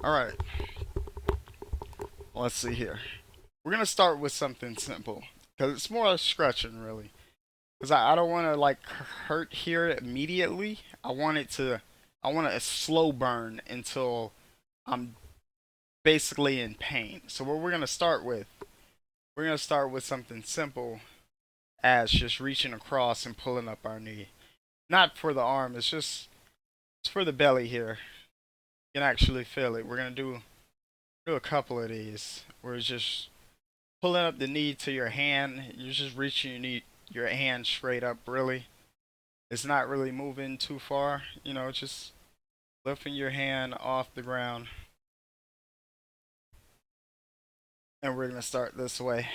Alright, let's see here. We're gonna start with something simple. Because it's more like stretching, really. Because I don't want to, like, hurt here immediately. I want a slow burn until I'm basically in pain. So what we're gonna start with something simple as just reaching across and pulling up our knee. Not for the arm, it's for the belly here. You can actually feel it. We're gonna do a couple of these. Where it's just pulling up the knee to your hand. You're just reaching your hand straight up. Really, it's not really moving too far. Just lifting your hand off the ground. And we're gonna start this way.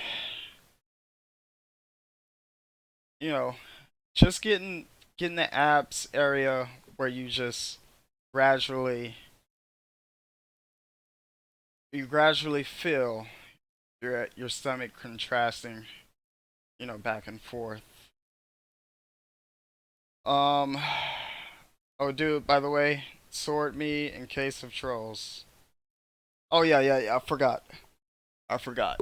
You know, just getting the abs area where gradually you gradually feel your stomach contrasting, back and forth. Um, oh, dude, by the way, sword me in case of trolls. Oh yeah, yeah, yeah. I forgot. I forgot.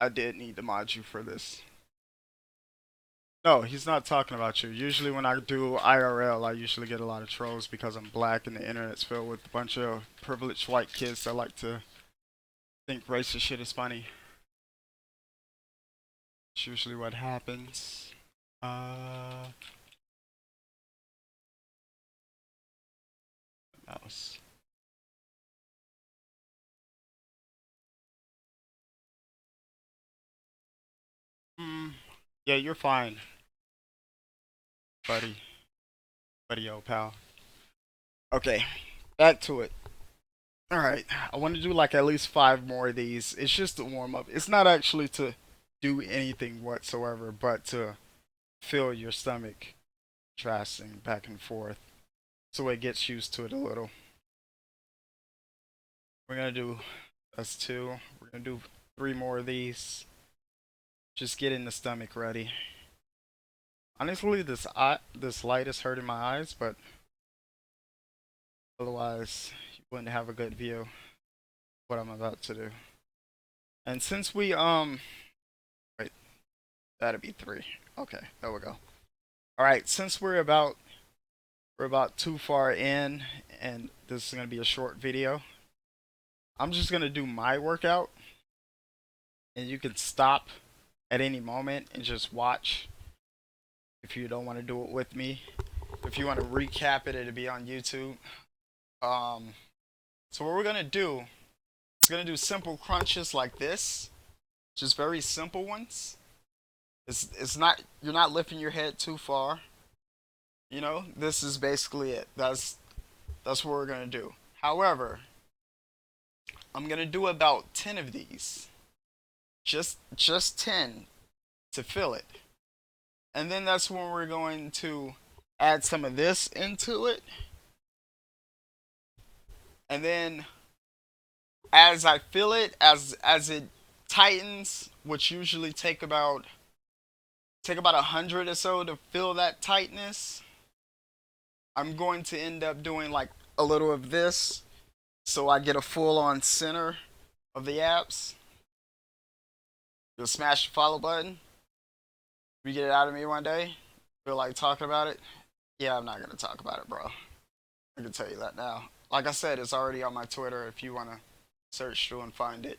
I did need to mod you for this. No, he's not talking about you. Usually when I do IRL, I usually get a lot of trolls because I'm black and the internet's filled with a bunch of privileged white kids that like to think racist shit is funny. It's usually what happens. Uh, mouse. Hmm. Yeah, you're fine, buddy. Buddy, old pal. Okay, back to it. All right, I want to do like at least five more of these. It's just a warm up. It's not actually to do anything whatsoever, but to feel your stomach tracing back and forth, so it gets used to it a little. We're gonna do that's two. We're gonna do three more of these. Just getting the stomach ready. Honestly, this light is hurting my eyes, but otherwise you wouldn't have a good view of what I'm about to do. And since we wait, that'd be three. Okay, there we go. All right, since we're about too far in, and this is gonna be a short video, I'm just gonna do my workout, and you can stop at any moment and just watch if you don't want to do it with me. If you want to recap it, it'll be on YouTube. Um, so what we're gonna do is gonna do simple crunches like this, just very simple ones. It's not you're not lifting your head too far. This is basically it. That's what we're gonna do. However, I'm gonna do about 10 of these, just 10 to fill it, and then that's when we're going to add some of this into it, and then as I feel it, as it tightens, which usually take about 100 or so to feel that tightness, I'm going to end up doing like a little of this, so I get a full on center of the abs. You'll smash the follow button. If you get it out of me one day, feel like talking about it. Yeah, I'm not gonna talk about it, bro. I can tell you that now. Like I said, it's already on my Twitter if you wanna search through and find it.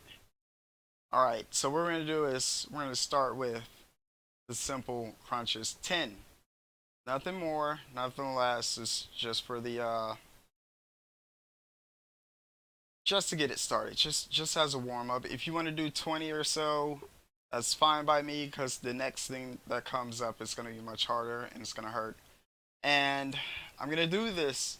Alright, so what we're gonna do is we're gonna start with the simple crunches. 10. Nothing more, nothing less. It's just for the just to get it started. Just as a warm up. If you want to do 20 or so, that's fine by me because the next thing that comes up is going to be much harder and it's going to hurt. And I'm going to do this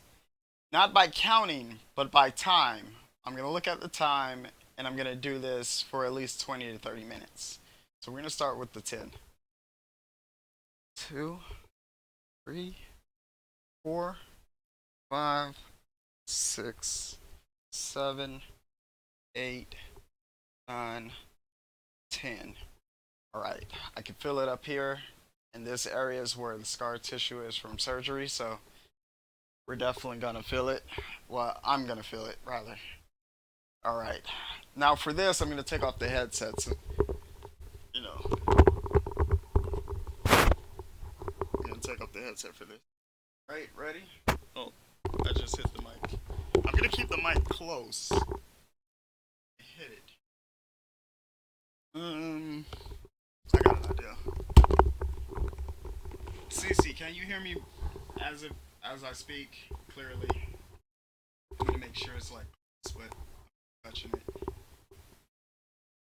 not by counting, but by time. I'm going to look at the time and I'm going to do this for at least 20 to 30 minutes. So we're going to start with the 10. 2, 3, 4, 5, 6, 7, 8, 9, 10. Alright, I can feel it up here. And this area is where the scar tissue is from surgery, so We're definitely gonna feel it. Well, I'm gonna feel it rather. All right. Now for this, I'm gonna take off the headsets. You know, I'm gonna take off the headset for this. Right, ready? Oh, I just hit the mic. I'm gonna keep the mic close. Hit it. I got an idea. Cece, can you hear me as I speak clearly? I'm gonna make sure it's like split, touching it.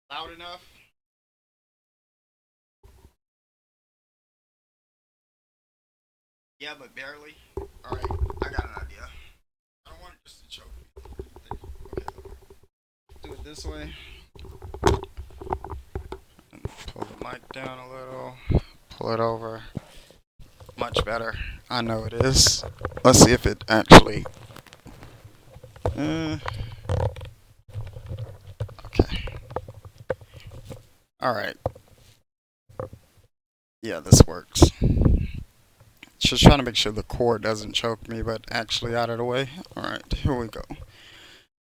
Loud enough? Yeah, but barely. All right, I got an idea. I don't want it just to choke me. Okay, do it this way. Pull the mic down a little. Pull it over. Much better. I know it is. Let's see if it actually. Uh, okay. All right. Yeah, this works. Just trying to make sure the cord doesn't choke me, but actually out of the way. All right, here we go.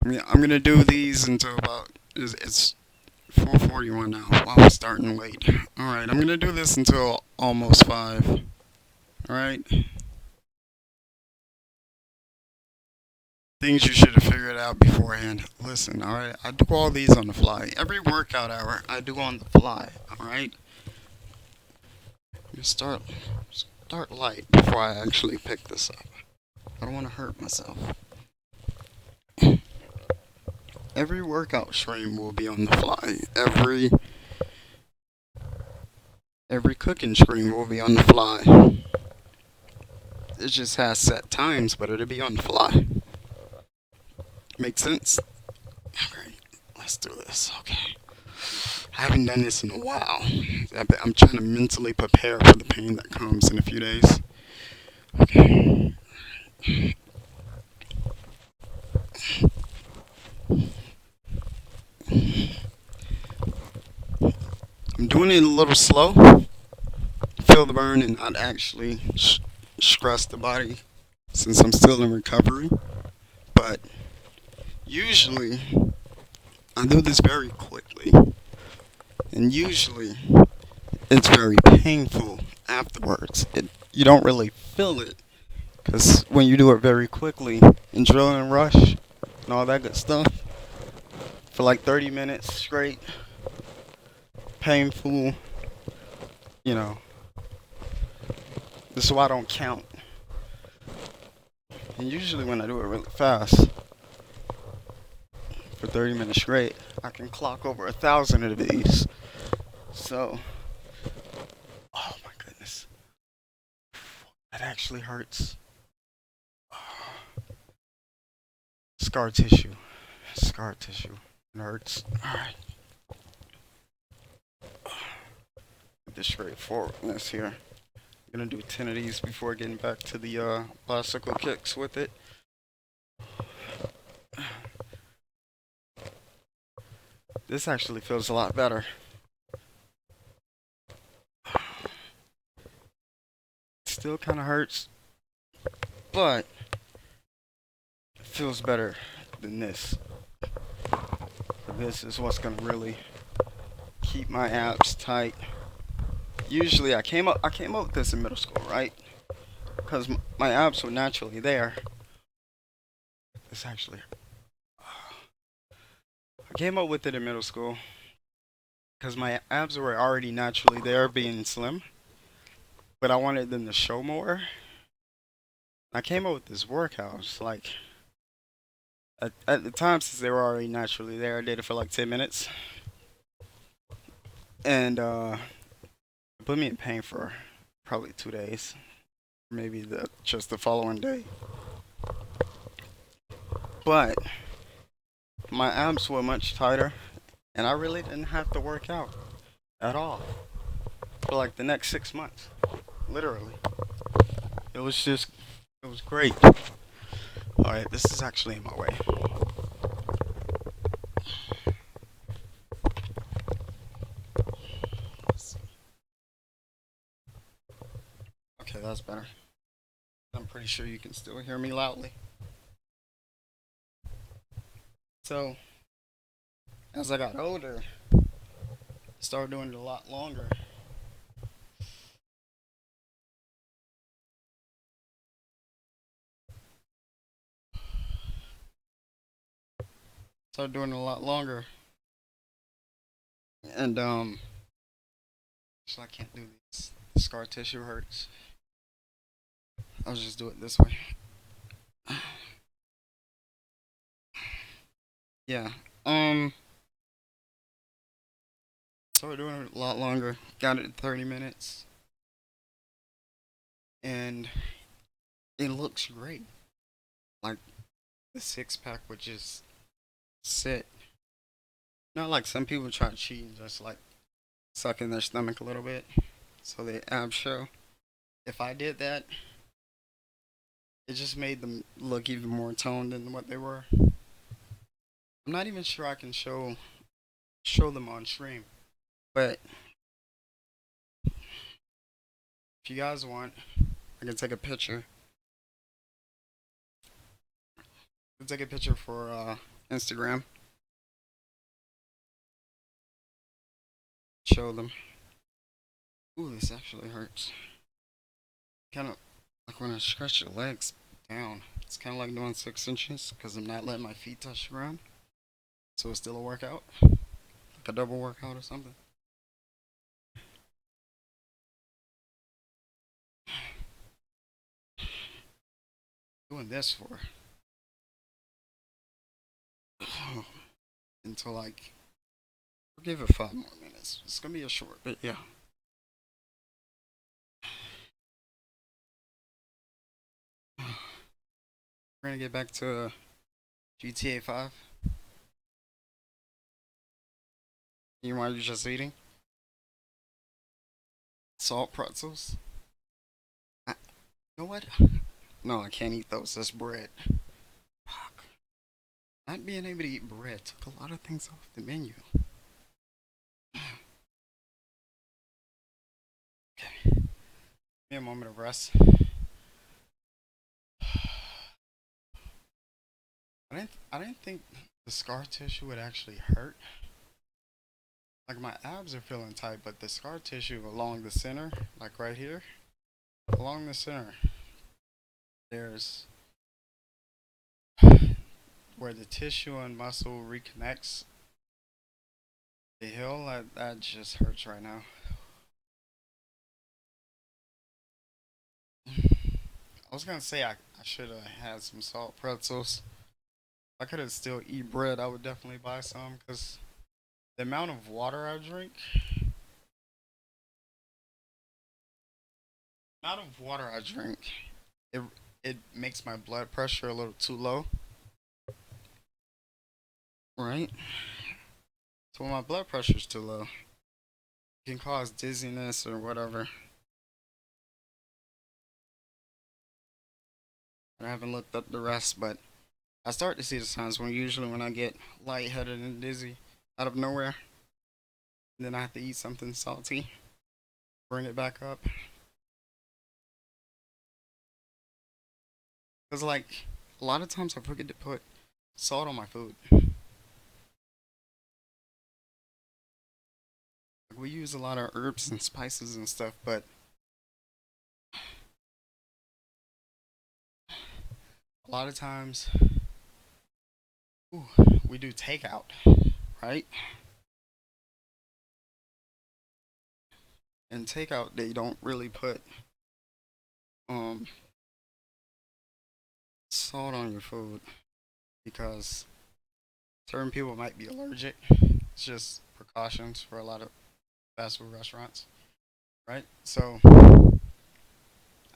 I'm gonna do these until about it's 4:41 now. Wow, we're starting late. All right, I'm gonna do this until almost 5. All right. Things you should have figured out beforehand. Listen, all right. I do all these on the fly. Every workout hour I do on the fly. All right. You start light before I actually pick this up. I don't want to hurt myself. Every workout stream will be on the fly. Every cooking stream will be on the fly. It just has set times, but it'll be on the fly. Make sense? Alright, let's do this. Okay. I haven't done this in a while. I'm trying to mentally prepare for the pain that comes in a few days. Okay. I'm doing it a little slow. Feel the burn and not actually stress the body since I'm still in recovery. But usually, I do this very quickly. And usually, it's very painful afterwards. You don't really feel it. Because when you do it very quickly, adrenaline rush and all that good stuff, for like 30 minutes straight, painful, you know. This is why I don't count. And usually when I do it really fast, for 30 minutes straight, I can clock over 1,000 of these. So, oh my goodness. That actually hurts. Scar tissue. Scar tissue. It hurts. Alright. The straightforwardness here. I'm gonna do 10 of these before getting back to the bicycle kicks with it. This actually feels a lot better. Still kind of hurts, but it feels better than this. This is what's gonna really keep my abs tight. Usually, I came up with this in middle school, right? Because my abs were naturally there. This actually, I came up with it in middle school because my abs were already naturally there, being slim. But I wanted them to show more. I came up with this workout. Like at the time, since they were already naturally there, I did it for like 10 minutes, and it put me in pain for probably 2 days, maybe just the following day. But my abs were much tighter, and I really didn't have to work out at all for like the next 6 months. Literally, it was great. All right, this is actually in my way. Okay, that's better. I'm pretty Pretty sure you can still hear me loudly. So, as I got older, I started doing it a lot longer. Started doing it a lot longer. And, so I can't do this. The scar tissue hurts. I'll just do it this way. Yeah. Started doing it a lot longer. Got it in 30 minutes. And it looks great. Like, the six pack would just sit. Not like some people try to cheat and just like suck in their stomach a little bit so the abs show. If I did that, it just made them look even more toned than what they were. I'm not even sure I can show them on stream, but if you guys want, I can take a picture. I can take a picture for Instagram. Show them. Ooh, this actually hurts. Kind of like when I stretch the legs down. It's kind of like doing 6 inches because I'm not letting my feet touch the ground. So it's still a workout, like a double workout or something. Doing this for until like we'll give it 5 more minutes. It's gonna be a short, but yeah. We're gonna get back to GTA 5. You know why you're just eating? Salt pretzels. You know what? No, I can't eat those. That's bread. Fuck. Not being able to eat bread took a lot of things off the menu. Okay. Give me a moment of rest. I didn't think the scar tissue would actually hurt. Like my abs are feeling tight, but the scar tissue along the center, like right here, along the center, there's where the tissue and muscle reconnects. The heel, that just hurts right now. I was gonna say I should have had some salt pretzels. If I could have still eat bread, I would definitely buy some because the amount of water I drink, it it makes my blood pressure a little too low, right? So when my blood pressure's too low, it can cause dizziness or whatever. I haven't looked up the rest, but I start to see the signs when I get lightheaded and dizzy out of nowhere. Then I have to eat something salty, bring it back up. Cause like a lot of times I forget to put salt on my food. Like, we use a lot of herbs and spices and stuff, but a lot of times, ooh, we do takeout, right? And takeout they don't really put um salt on your food because certain people might be allergic. It's just precautions for a lot of fast food restaurants, right? So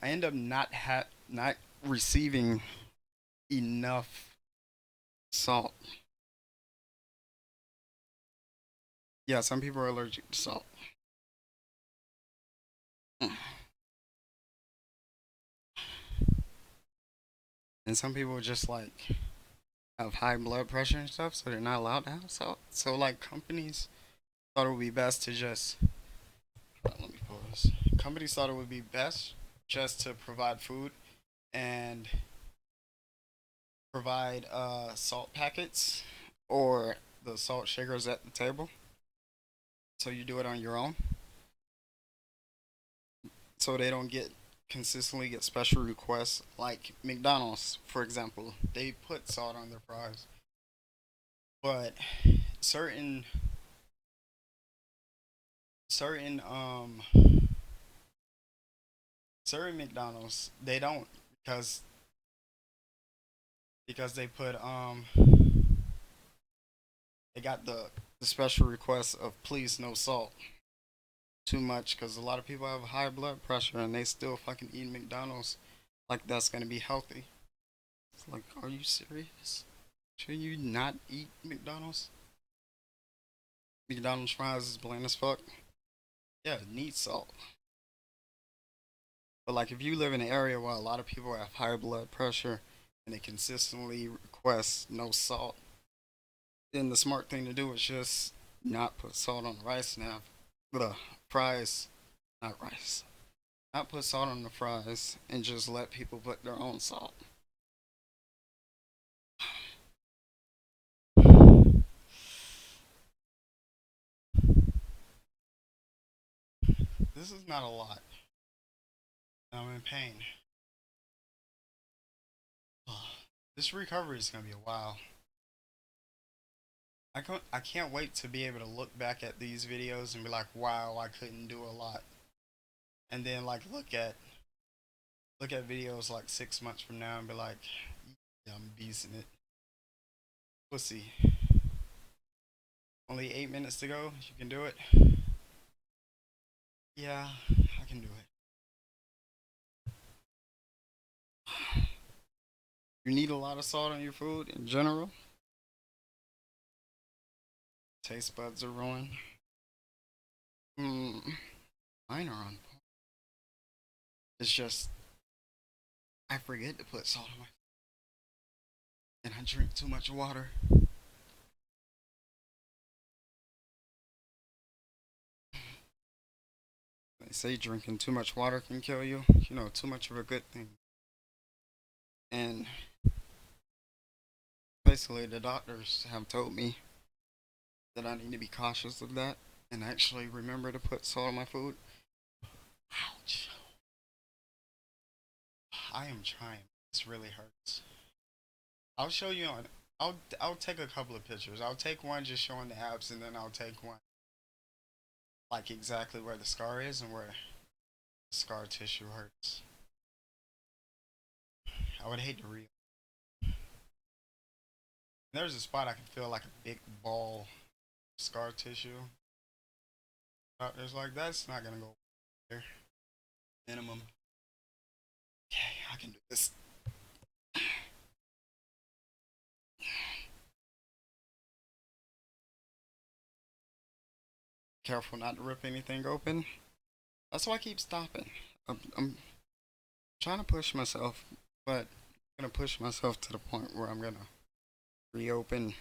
I end up not receiving enough salt. Yeah, some people are allergic to salt. And some people just like have high blood pressure and stuff, so they're not allowed to have salt. So like companies thought it would be best to just let me pause. Companies thought it would be best just to provide food and provide salt packets or the salt shakers at the table. So you do it on your own. So they don't get consistently get special requests like McDonald's, for example. They put salt on their fries, but certain certain certain McDonald's they don't because they put they got the special request of please no salt too much because a lot of people have high blood pressure and they still fucking eat McDonald's like that's gonna be healthy. It's like, are you serious? Should you not eat McDonald's? McDonald's fries is bland as fuck. Yeah, it needs salt. But like if you live in an area where a lot of people have high blood pressure and they consistently request no salt, then the smart thing to do is just not put salt on the rice and have the fries, not rice. Not put salt on the fries and just let people put their own salt. This is not a lot. I'm in pain. This recovery is gonna be a while. I can't wait to be able to look back at these videos and be like, wow, I couldn't do a lot. And then like look at videos like 6 months from now and be like, yeah, I'm beasting it. We'll see. Only 8 minutes to go. You can do it. Yeah, I can do it. You need a lot of salt on your food in general. Taste buds are ruined. Mm, mine are on. It's just I forget to put salt on my, and I drink too much water. They say drinking too much water can kill you. You know, too much of a good thing. And basically, the doctors have told me that I need to be cautious of that and actually remember to put salt on my food. Ouch. I am trying. This really hurts. I'll show you on. I'll take a couple of pictures. I'll take one just showing the abs, and then I'll take one like exactly where the scar is and where the scar tissue hurts. I would hate to read. There's a spot I can feel like a big ball scar tissue. There's like that's not gonna go there. Minimum. Okay, I can do this. Careful not to rip anything open. That's why I keep stopping. I'm trying to push myself, but I'm gonna push myself to the point where I'm gonna reopen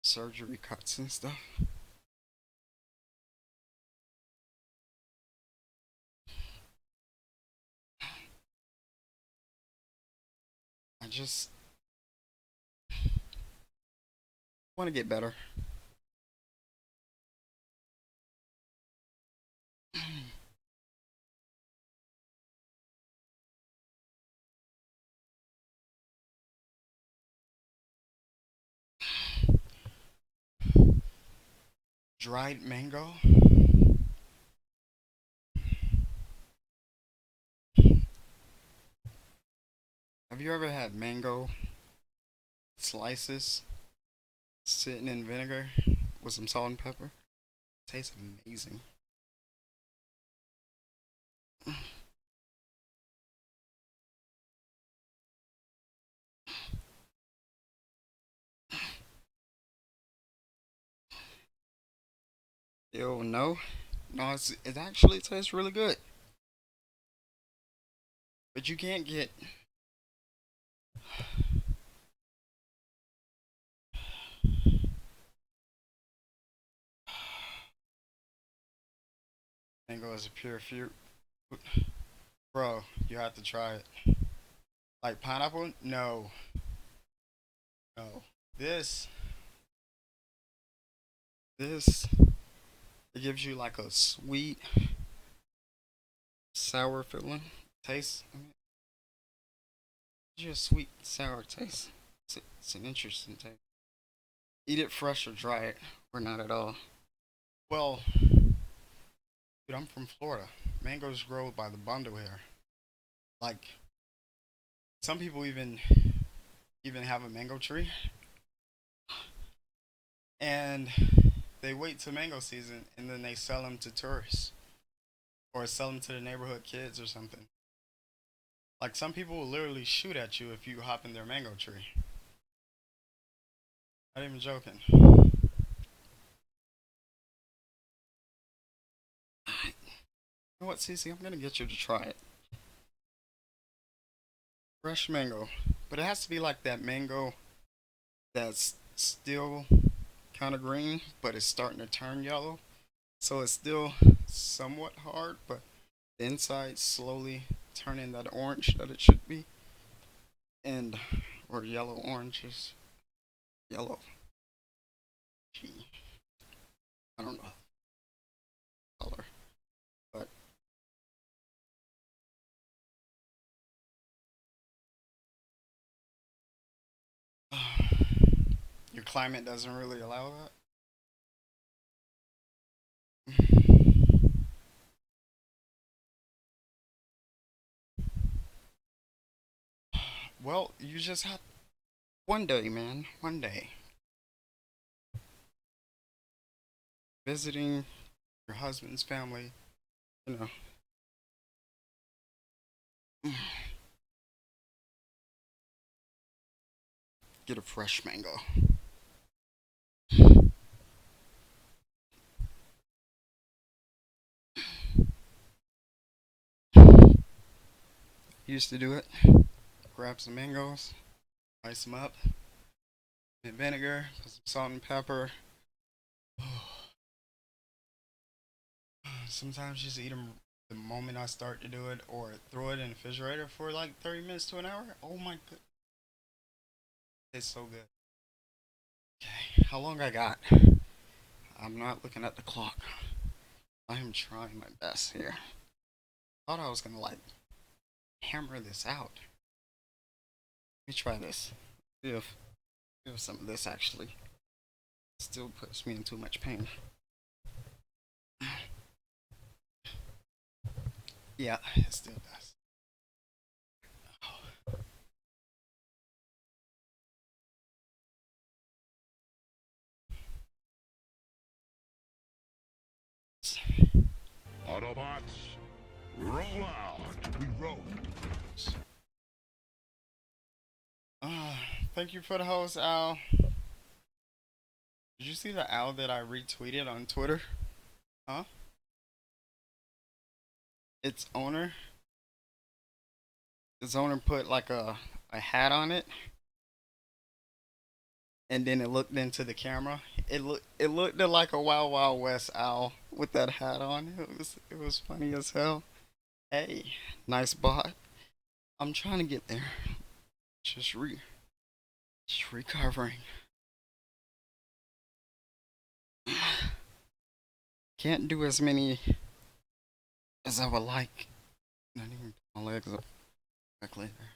surgery cuts and stuff. I just want to get better. Dried mango. Have you ever had mango slices sitting in vinegar with some salt and pepper? Tastes amazing. Yo, no, no, it actually tastes really good. But you can't get mango as a pure fruit, bro. You have to try it. Like pineapple? No, no. This, this, it gives you like a sweet, sour feeling, taste. I mean, it gives you a sweet, sour taste. It's an interesting taste. Eat it fresh or dry it, or not at all. Well, dude, I'm from Florida. Mangoes grow by the bundle here. Like some people even have a mango tree, and they wait till mango season and then they sell them to tourists or sell them to the neighborhood kids or something. Like some people will literally shoot at you if you hop in their mango tree. Not even joking. You know what, Cece? I'm gonna get you to try it. Fresh mango, but it has to be like that mango that's still kind of green, but it's starting to turn yellow. So it's still somewhat hard, but the inside slowly turning that orange that it should be, and or yellow oranges, yellow. Gee, I don't know color, but your climate doesn't really allow that. Well, you just have one day, man. One day visiting your husband's family. You know, get a fresh mango. Used to do it. Grab some mangoes, ice them up, and vinegar, put some salt and pepper. Sometimes just eat them the moment I start to do it, or throw it in the refrigerator for like 30 minutes to an hour. Oh my god, it's so good. Okay, how long I got? I'm not looking at the clock. I am trying my best here. Thought I was gonna like hammer this out. Let me try this. See if some of this actually still puts me in too much pain. Yeah, it still does. Autobots, roll out. We roll. Uh, Thank you for the host, Al. Did you see the owl that I retweeted on Twitter? Huh? Its owner. Its owner put like a hat on it, and then it looked into the camera. It looked like a Wild Wild West owl with that hat on. It was funny as hell. Hey, nice bot. I'm trying to get there. Just re just recovering. Can't do as many as I would like. Not even put my legs up correctly there.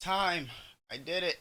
Time. I did it.